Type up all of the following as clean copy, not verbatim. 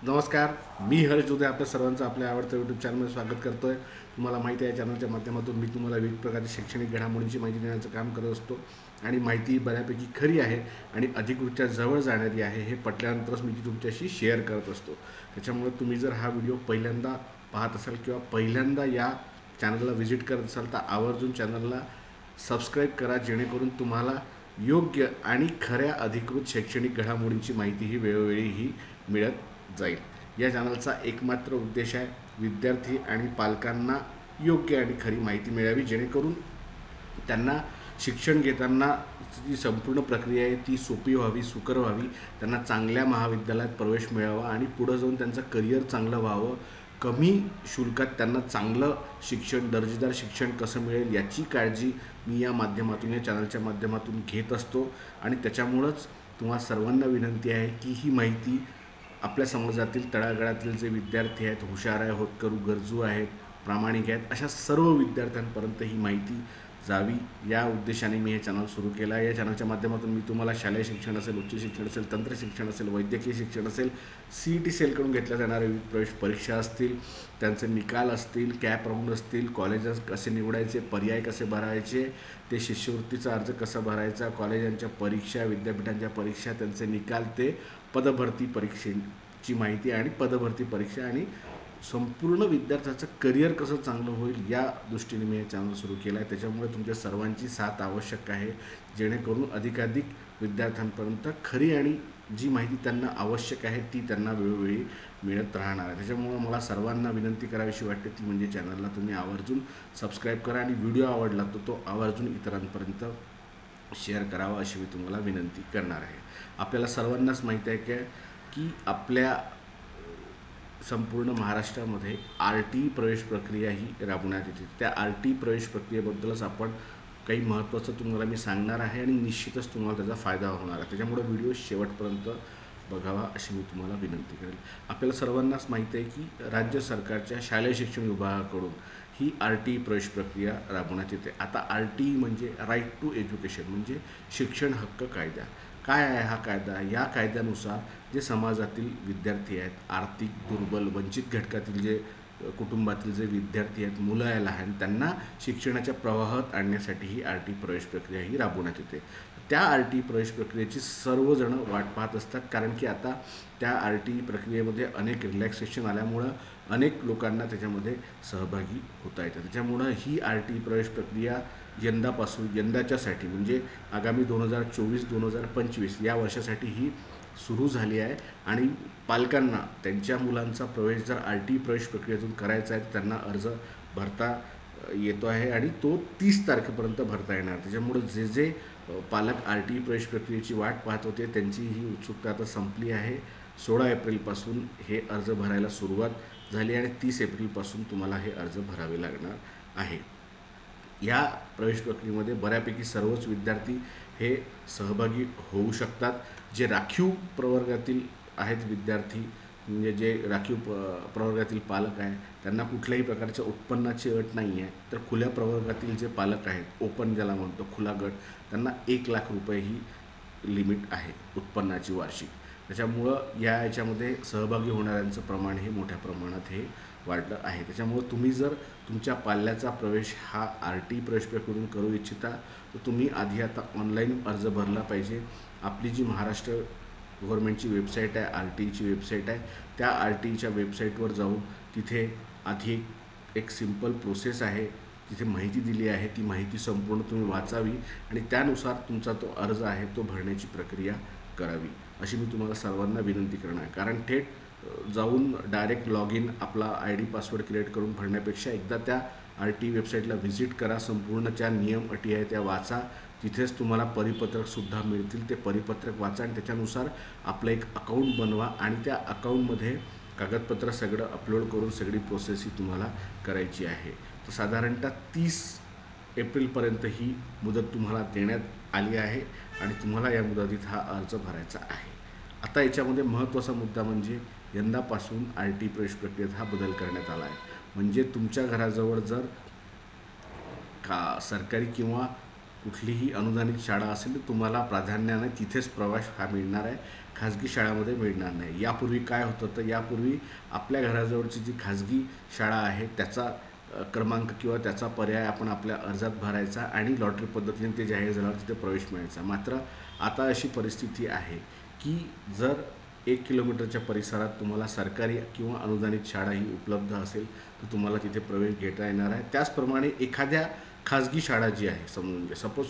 नमस्कार. मी हर्ष दुधे आपल्या सर्वांचं आपल्या आवडतं यूट्यूब चॅनलमध्ये स्वागत करतो आहे. तुम्हाला माहिती आहे, या चॅनलच्या माध्यमातून मी तुम्हाला विविध प्रकारच्या शैक्षणिक घडामोडींची माहिती देण्याचं काम करत असतो आणि माहिती बऱ्यापैकी खरी आहे आणि अधिकृतच्या जवळ जाणारी आहे हे पटल्यानंतरच मी ती तुमच्याशी शेअर करत असतो. त्याच्यामुळे तुम्ही जर हा व्हिडिओ पहिल्यांदा पाहत असाल किंवा पहिल्यांदा या चॅनलला व्हिजिट करत असाल तर आवर्जून चॅनलला सबस्क्राईब करा, जेणेकरून तुम्हाला योग्य आणि खऱ्या अधिकृत शैक्षणिक घडामोडींची माहितीही वेळोवेळी मिळत जाईल. या चॅनलचा एकमात्र उद्देश आहे विद्यार्थी आणि पालकांना योग्य आणि खरी माहिती मिळावी, जेणेकरून त्यांना शिक्षण घेताना जी संपूर्ण प्रक्रिया आहे ती सोपी व्हावी, सुकर व्हावी, त्यांना चांगल्या महाविद्यालयात प्रवेश मिळावा आणि पुढं जाऊन त्यांचं करिअर चांगलं व्हावं. कमी शुल्कात त्यांना चांगलं शिक्षण, दर्जेदार शिक्षण कसं मिळेल याची काळजी मी या माध्यमातून, या चॅनलच्या माध्यमातून घेत असतो आणि त्याच्यामुळंच तुम्हा सर्वांना विनंती आहे की ही माहिती आपल्या समाजातील तळागाळातील जे विद्यार्थी आहेत, हुशार आहे, होतकरू, गरजू आहेत, प्रामाणिक आहेत, अशा सर्व विद्यार्थ्यांपर्यंत ही माहिती जावी, या उद्देशाने मी हे चॅनल सुरू केलं आहे. या चॅनलच्या माध्यमातून मी तुम्हाला शालेय शिक्षण असेल, उच्च शिक्षण असेल, तंत्र शिक्षण असेल, वैद्यकीय शिक्षण असेल, CET सेलकडून घेतल्या जाणाऱ्या विविध प्रवेश परीक्षा असतील, त्यांचे निकाल असतील, कॅप राऊंड असतील, कॉलेजेस कसे निवडायचे, पर्याय कसे भरायचे, ते शिष्यवृत्तीचा अर्ज कसा भरायचा, कॉलेजांच्या परीक्षा, विद्यापीठांच्या परीक्षा, त्यांचे निकाल, ते पदभरती परीक्षेची माहिती आणि पदभरती परीक्षा आणि संपूर्ण विद्यार्थ्याचं करिअर कसं चांगलं होईल या दृष्टीने मी हे चॅनल सुरू केलं आहे. त्याच्यामुळे तुमच्या सर्वांची साथ आवश्यक आहे, जेणेकरून अधिकाधिक विद्यार्थ्यांपर्यंत खरी आणि जी माहिती त्यांना आवश्यक आहे ती त्यांना वेळोवेळी मिळत राहणार आहे. त्याच्यामुळं मला सर्वांना विनंती करावीशी वाटते ती म्हणजे चॅनलला तुम्ही आवर्जून सबस्क्राईब करा आणि व्हिडिओ आवडला तर तो आवर्जून इतरांपर्यंत शेअर करावा अशी मी तुम्हाला विनंती करणार आहे. आपल्याला सर्वांनाच माहीत आहे की आपल्या संपूर्ण महाराष्ट्रामध्ये RT प्रवेश प्रक्रिया ही राबवण्यात येते. त्या RT प्रवेश प्रक्रियेबद्दलच आपण काही महत्त्वाचं तुम्हाला मी सांगणार आहे आणि निश्चितच तुम्हाला त्याचा फायदा होणार आहे. त्याच्यामुळे व्हिडिओ शेवटपर्यंत बघावा अशी मी तुम्हाला विनंती करेल. आपल्याला सर्वांनाच माहिती आहे की राज्य सरकारच्या शालेय शिक्षण विभागाकडून ही RT प्रवेश प्रक्रिया राबवण्यात येते. आता RT म्हणजे राईट टू एज्युकेशन, म्हणजे शिक्षण हक्क कायदा. काय आहे हा कायदा? या कायद्यानुसार जे समाजातील विद्यार्थी आहेत, आर्थिक दुर्बल, वंचित घटकातील जे कुटुंबातील जे विद्यार्थी आहेत, मुलं आहे लहान, त्यांना शिक्षणाच्या प्रवाहात आणण्यासाठी ही RT प्रवेश प्रक्रिया ही राबवण्यात येते. त्या RT प्रवेश प्रक्रियेची सर्वजणं वाट पाहत असतात, कारण की आता त्या RT प्रक्रियेमध्ये अनेक रिलॅक्सेशन आल्यामुळं अनेक लोकांना त्याच्यामध्ये सहभागी होता येतं. त्याच्यामुळं ही RT प्रवेश प्रक्रिया यंदाच्यासाठी म्हणजे आगामी 2024-2025 या वर्षासाठी ही सुरू झाली आहे आणि पालकांना त्यांच्या मुलांचा प्रवेश जर RT प्रवेश प्रक्रियेतून करायचा आहे तर त्यांना अर्ज भरता येतो आहे आणि तो 30 तारखेपर्यंत भरता येणार. त्याच्यामुळं जे पालक RT प्रवेश प्रक्रियेची वाट पाहत होते त्यांची ही उत्सुकता आता संपली आहे. 16 एप्रिलपासून हे अर्ज भरायला सुरुवात झाली आणि 30 एप्रिलपासून तुम्हाला हे अर्ज भरावे लागणार आहे. या प्रवेश प्रक्रियेमध्ये बऱ्यापैकी सर्वच विद्यार्थी हे सहभागी होऊ शकतात. जे राखीव प्रवर्गातील आहेत विद्यार्थी, म्हणजे जे राखीव प्रवर्गातील पालक आहे, त्यांना कुठल्याही प्रकारच्या उत्पन्नाची अट नाही आहे. तर खुल्या प्रवर्गातील जे पालक आहेत, ओपन ज्याला म्हणतो खुला गट, त्यांना 1,00,000 रुपये ही लिमिट आहे उत्पन्नाची वार्षिक. त्याच्यामुळं याच्यामध्ये सहभागी होणाऱ्यांचं प्रमाण हे मोठ्या प्रमाणात हे वाढलं आहे. त्याच्यामुळं तुम्ही जर तुमच्या पाल्याचा प्रवेश हा RT प्रवेश प्रक्रियेतून करू इच्छिता तर तुम्ही आधी आता ऑनलाईन अर्ज भरला पाहिजे. आपली जी महाराष्ट्र गव्हर्नमेंटची वेबसाईट आहे, RTची वेबसाईट आहे, त्या RTच्या वेबसाईटवर जाऊन तिथे आधी एक सिंपल प्रोसेस आहे, तिथे माहिती दिली आहे. ती माहिती संपूर्ण तुम्ही वाचावी आणि त्यानुसार तुमचा तो अर्ज आहे तो भरण्याची प्रक्रिया करावी अशी मी तुम्हाला सर्वांना विनंती करणार आहे. कारण थेट जाऊन डायरेक्ट लॉग इन आपला ID पासवर्ड क्रिएट करून भरण्यापेक्षा एकदा त्या RT वेबसाईटला व्हिजिट करा, संपूर्ण ज्या नियम अटी आहे त्या वाचा. तिथेच तुम्हाला परिपत्रकसुद्धा मिळतील. ते परिपत्रक वाचा आणि त्याच्यानुसार आपलं एक अकाउंट बनवा आणि त्या अकाउंटमध्ये कागदपत्र सगळं अपलोड करून सगळी प्रोसेस ही तुम्हाला करायची आहे. तर साधारणतः 30 एप्रिलपर्यंत ही मुदत तुम्हाला देण्यात आली आहे आणि तुम्हाला या मुदतीत हा अर्ज भरायचा आहे. आता याच्यामध्ये महत्त्वाचा मुद्दा म्हणजे यंदापासून RT प्रवेश प्रक्रियेत हा बदल करण्यात आला आहे. म्हणजे तुमच्या घराजवळ जर सरकारी किंवा कुठलीही अनुदानित शाळा असेल तर तुम्हाला प्राधान्याने तिथेच प्रवेश हा मिळणार आहे, खाजगी शाळामध्ये मिळणार नाही. यापूर्वी काय होतं, तर यापूर्वी आपल्या घराजवळची जी खाजगी शाळा आहे त्याचा क्रमांक किंवा त्याचा पर्याय आपण आपल्या अर्जात भरायचा आणि लॉटरी पद्धतीने ते जाहीर झाल्यावर तिथे प्रवेश मिळायचा. मात्र आता अशी परिस्थिती आहे की जर 1 किलोमीटरच्या परिसरात तुम्हाला सरकारी किंवा अनुदानित शाळा ही उपलब्ध असेल तर तुम्हाला तिथे प्रवेश घेता येणार आहे. त्याचप्रमाणे एखाद्या खाजगी शाळा जी आहे, समजून घ्या सपोज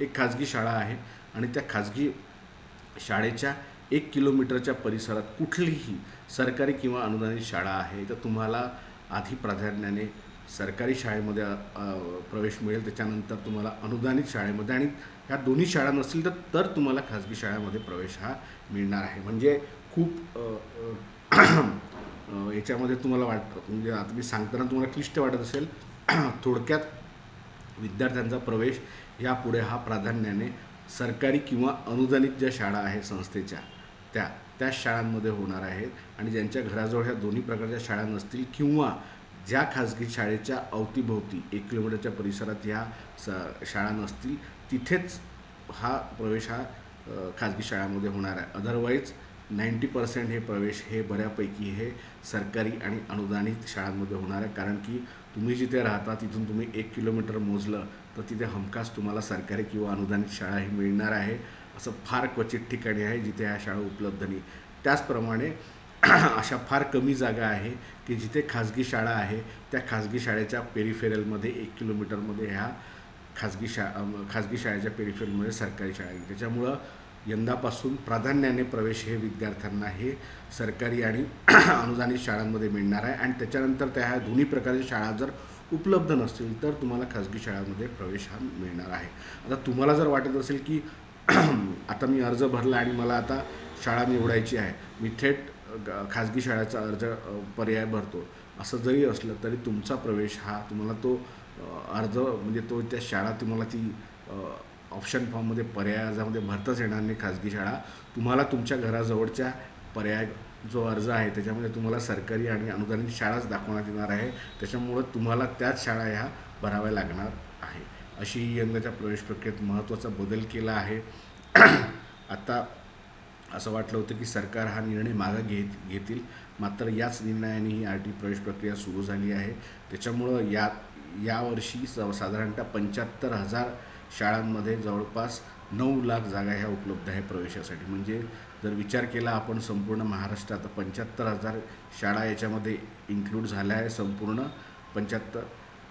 एक खाजगी शाळा आहे आणि त्या खाजगी शाळेच्या 1 किलोमीटरच्या परिसरात कुठलीही सरकारी किंवा अनुदानित शाळा आहे तर तुम्हाला आधी प्राधान्याने सरकारी शाळेमध्ये प्रवेश मिळेल, त्याच्यानंतर तुम्हाला अनुदानित शाळेमध्ये, आणि ह्या दोन्ही शाळा नसतील तर तुम्हाला खाजगी शाळेमध्ये प्रवेश हा मिळणार आहे. म्हणजे खूप याच्यामध्ये तुम्हाला वाटतं, म्हणजे आता मी सांगताना तुम्हाला क्लिष्ट वाटत असेल. थोडक्यात विद्यार्थ्यांचा प्रवेश यापुढे हा प्राधान्याने सरकारी किंवा अनुदानित ज्या शाळा आहेत संस्थेच्या त्या शाळांमध्ये होणार आहेत. आणि ज्यांच्या घराजवळ ह्या दोन्ही प्रकारच्या शाळा नसतील किंवा ज्या खाजगी शाळेच्या अवतीभोवती 1 किलोमीटरच्या परिसरात ह्या शाळा नसतील तिथेच हा प्रवेश हा खाजगी शाळांमध्ये होणार आहे. अदरवाईज 90% हे प्रवेश हे बऱ्यापैकी हे सरकारी आणि अनुदानित शाळांमध्ये होणार आहे. कारण की तुम्ही जिथे राहता तिथून तुम्ही 1 किलोमीटर मोजलं तर तिथे हमखास तुम्हाला सरकारी किंवा अनुदानित शाळा ही मिळणार आहे. असं फार क्वचित ठिकाणी आहे जिथे ह्या शाळा उपलब्ध नाही. त्याचप्रमाणे अशा फार कमी जागा आहे की जिथे खाजगी शाळा आहे त्या खाजगी शाळेच्या पेरिफेरलमध्ये 1 किलोमीटरमध्ये ह्या खाजगी शाळेच्या पेरिफेरलमध्ये सरकारी शाळा आहे. त्याच्यामुळं यंदापासून प्राधान्याने प्रवेश हे विद्यार्थ्यांना हे सरकारी आणि अनुदानित शाळांमध्ये मिळणार आहे. आणि त्याच्यानंतर त्या ह्या दोन्ही प्रकारच्या शाळा जर उपलब्ध नसतील तर तुम्हाला खाजगी शाळांमध्ये प्रवेश हा मिळणार आहे. आता तुम्हाला जर वाटत असेल की आता मी अर्ज भरला आणि मला आता शाळा निवडायची आहे, मी थेट खाजगी शाळेचा पर्याय भरतो, असं जरी असलं तरी तुमचा प्रवेश हा तुम्हाला तो अर्ज म्हणजे तो त्या शाळा तुम्हाला ती ऑप्शन फॉर्ममध्ये पर्यायामध्ये भरताच येणार नाही. खाजगी शाळा तुम्हाला तुमच्या घराजवळच्या पर्याय जो अर्ज आहे त्याच्यामध्ये तुम्हाला सरकारी आणि अनुदानित शाळाच दाखवण्यात येणार आहे. त्याच्यामुळं तुम्हाला त्याच शाळा ह्या भराव्या लागणार आहे. अशी यंदाच्या प्रवेश प्रक्रियेत महत्त्वाचा बदल केला आहे. आता असं वाटलं होतं की सरकार हा निर्णय मागं घेतील, मात्र याच निर्णयाने ही RT प्रवेश प्रक्रिया सुरू झाली आहे. त्याच्यामुळं यावर्षी साधारणतः 75,000 शाळांमध्ये जवळपास 9 लाख जागा ह्या उपलब्ध आहे प्रवेशासाठी. म्हणजे जर विचार केला आपण संपूर्ण महाराष्ट्रात 75,000 शाळा याच्यामध्ये इन्क्लूड झाल्या आहे संपूर्ण 75,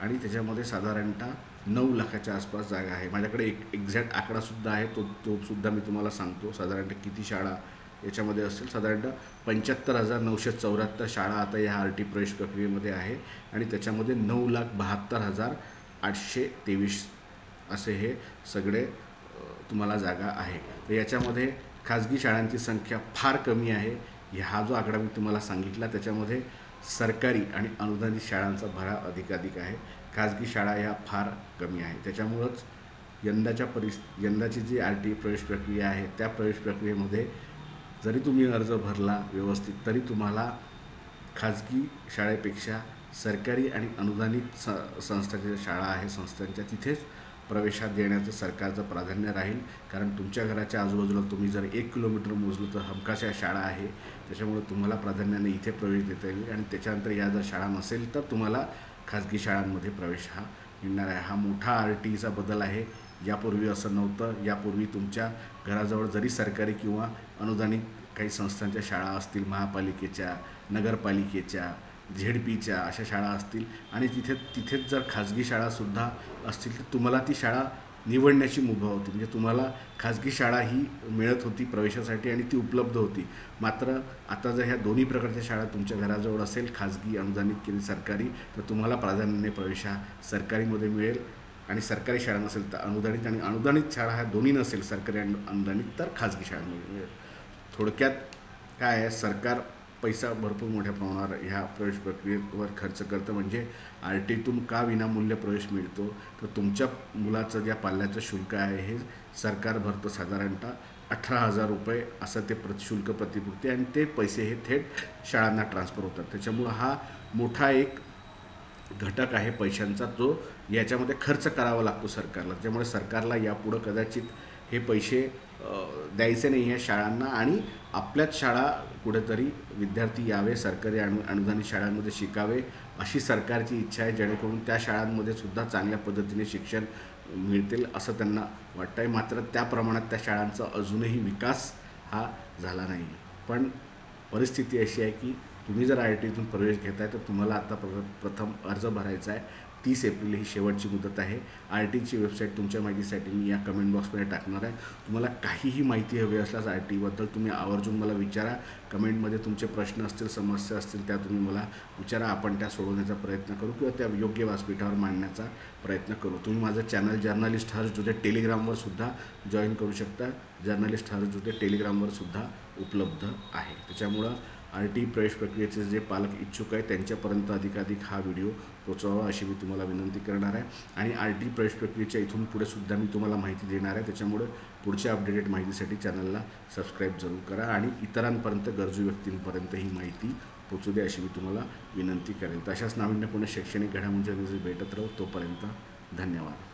आणि त्याच्यामध्ये साधारणतः 9 लाखाच्या आसपास जागा आहे. माझ्याकडे एक एक्झॅक्ट आकडासुद्धा आहे, तो सुद्धा मी तुम्हाला सांगतो साधारणतः किती शाळा याच्यामध्ये असतील. साधारणतः 75,974 शाळा आता या RT प्रवेश प्रक्रियेमध्ये आहे आणि त्याच्यामध्ये 9,72,823 असे हे सगळे तुम्हाला जागा आहे. तर याच्यामध्ये खाजगी शाळांची संख्या फार कमी आहे. हा जो आकडा मी तुम्हाला सांगितला त्याच्यामध्ये सरकारी आणि अनुदानित शाळांचा भरा अधिकाधिक आहे. खाजगी शाळा ह्या फार कमी आहे. त्याच्यामुळंच यंदाची जी RT प्रवेश प्रक्रिया आहे त्या प्रवेश प्रक्रियेमध्ये जरी तुम्ही अर्ज भरला व्यवस्थित तरी तुम्हाला खाजगी शाळेपेक्षा सरकारी आणि अनुदानित संस्थांच्या शाळा आहे संस्थांच्या तिथेच प्रवेशात देण्याचं सरकारचं प्राधान्य राहील. कारण तुमच्या घराच्या आजूबाजूला तुम्ही जर 1 किलोमीटर मोजलं तर हमखास या शाळा आहे. त्याच्यामुळे तुम्हाला प्राधान्याने इथे प्रवेश देता येईल आणि त्याच्यानंतर या जर शाळा नसेल तर तुम्हाला खाजगी शाळांमध्ये प्रवेश हा मिळणार आहे. हा मोठा RTचा बदल आहे. यापूर्वी असं नव्हतं. यापूर्वी तुमच्या घराजवळ जरी सरकारी किंवा अनुदानित काही संस्थांच्या शाळा असतील, महापालिकेच्या, नगरपालिकेच्या, ZPच्या अशा शाळा असतील आणि तिथेच जर खाजगी शाळासुद्धा असतील तर तुम्हाला ती शाळा निवडण्याची मुभा होती. म्हणजे तुम्हाला खाजगी शाळा ही मिळत होती प्रवेशासाठी आणि ती उपलब्ध होती. मात्र आता जर ह्या दोन्ही प्रकारच्या शाळा तुमच्या घराजवळ असेल, खाजगी अनुदानित किंवा सरकारी, तर तुम्हाला प्राधान्याने प्रवेश हा सरकारीमध्ये मिळेल. आणि सरकारी शाळा नसेल तर अनुदानित, आणि अनुदानित शाळा ह्या दोन्ही नसेल सरकारी आणि अनुदानित तर खाजगी शाळांमध्ये मिळेल. थोडक्यात काय आहे, सरकार पैसा भरपूर मोठ्या प्रमाणावर ह्या प्रवेश प्रक्रियेवर खर्च करतं. म्हणजे RTतून का विनामूल्य प्रवेश मिळतो तर तुमच्या मुलाचं ज्या पाल्याचं शुल्क आहे हे सरकार भरतं साधारणतः 18,000 रुपये असं ते शुल्क प्रतिपूर्ती, आणि ते पैसे हे थेट शाळांना ट्रान्सफर होतात. त्याच्यामुळं हा मोठा एक घटक आहे पैशांचा, जो याच्यामध्ये खर्च करावा लागतो सरकारला. त्यामुळे सरकारला यापुढं कदाचित हे पैसे द्यायचे नाही आहे शाळांना, आणि आपल्याच शाळा कुठेतरी विद्यार्थी यावे, सरकारी अनुदानित शाळांमध्ये शिकावे, अशी सरकारची इच्छा आहे, जेणेकरून त्या शाळांमध्ये सुद्धा चांगल्या पद्धतीने शिक्षण मिळतील असं त्यांना वाटतं आहे. मात्र त्या प्रमाणात त्या शाळांचा अजूनही विकास हा झाला नाही. पण परिस्थिती अशी आहे की तुम्ही जर आय टीतून प्रवेश घेताय तर तुम्हाला आता प्रथम अर्ज भरायचा आहे. 30 एप्रिल ही शेवटची मुदत आहे. आय टीची वेबसाईट तुमच्या माहितीसाठी मी या कमेंट बॉक्समध्ये टाकणार आहे. तुम्हाला काहीही माहिती हवी असल्यास आय टीबद्दल तुम्ही आवर्जून मला विचारा. कमेंटमध्ये तुमचे प्रश्न असतील, समस्या असतील, त्या तुम्ही मला विचारा. आपण त्या सोडवण्याचा प्रयत्न करू किंवा त्या योग्य व्यासपीठावर मांडण्याचा प्रयत्न करू. तुम्ही माझं चॅनल जर्नलिस्ट हर्ष जुदे टेलिग्रामवर सुद्धा जॉईन करू शकता. जर्नलिस्ट हर्ष जुदे टेलिग्रामवर सुद्धा उपलब्ध आहे. त्याच्यामुळं आर टी प्रवेश प्रक्रियेचे जे पालक इच्छुक आहेत त्यांच्यापर्यंत अधिकाधिक हा व्हिडिओ पोचवावा अशी मी तुम्हाला विनंती करणार आहे. आणि आर टी प्रवेश प्रक्रियेच्या इथून पुढे सुद्धा मी तुम्हाला माहिती देणार आहे. त्याच्यामुळे पुढच्या अपडेटेड माहितीसाठी चॅनलला सबस्क्राईब जरूर करा आणि इतरांपर्यंत, गरजू व्यक्तींपर्यंत ही माहिती पोचू दे अशी मी तुम्हाला विनंती करेन. तशाच नाविन्यपूर्ण शैक्षणिक घडामोडींमध्ये भेटत राहू. तोपर्यंत धन्यवाद.